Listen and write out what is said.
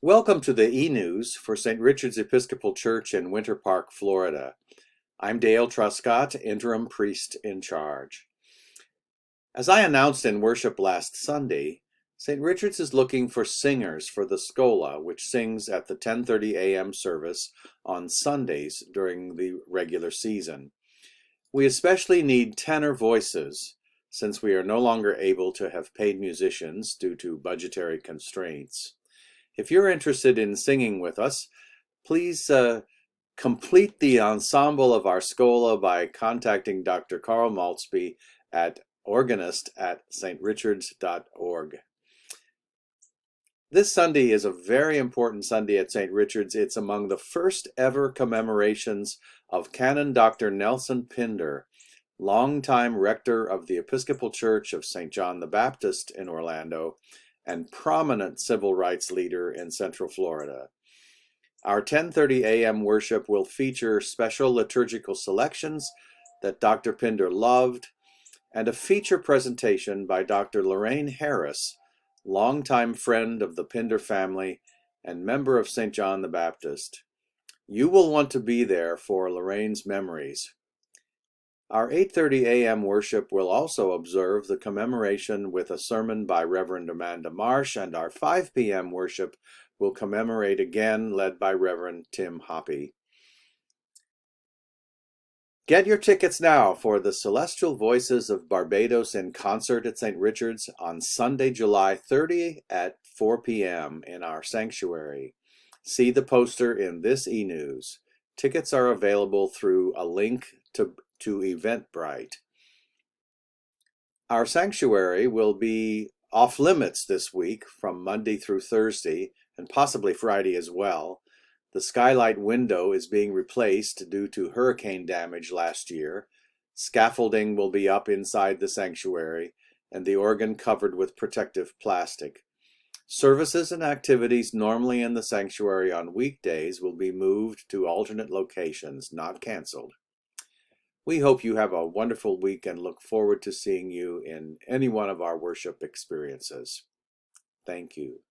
Welcome to the eNews for St. Richard's Episcopal Church in Winter Park, Florida. I'm Dale Truscott, interim priest in charge. As I announced in worship last Sunday, St. Richard's is looking for singers for the Schola, which sings at the 10:30 a.m. service on Sundays during the regular season. We especially need tenor voices, since we are no longer able to have paid musicians due to budgetary constraints. If you're interested in singing with us, please complete the ensemble of our Schola by contacting Dr. Carl Maltzby at organist@strichards.org. This Sunday is a very important Sunday at St. Richard's. It's among the first ever commemorations of Canon Dr. Nelson Pinder, longtime rector of the Episcopal Church of St. John the Baptist in Orlando and prominent civil rights leader in Central Florida. Our 10:30 a.m. worship will feature special liturgical selections that Dr. Pinder loved and a feature presentation by Dr. Lorraine Harris, longtime friend of the Pinder family and member of St. John the Baptist. You will want to be there for Lorraine's memories. Our 8:30 a.m. worship will also observe the commemoration with a sermon by Reverend Amanda Marsh, and our 5 p.m. worship will commemorate again, led by Reverend Tim Hoppy. Get your tickets now for the Celestial Voices of Barbados in concert at St. Richard's on Sunday, July 30 at 4 p.m. in our sanctuary. See the poster in this eNews. Tickets are available through a link to Eventbrite. Our sanctuary will be off limits this week from Monday through Thursday and possibly Friday as well. The skylight window is being replaced due to hurricane damage last year. Scaffolding will be up inside the sanctuary and the organ covered with protective plastic. Services and activities normally in the sanctuary on weekdays will be moved to alternate locations, not canceled. We hope you have a wonderful week and look forward to seeing you in any one of our worship experiences. Thank you.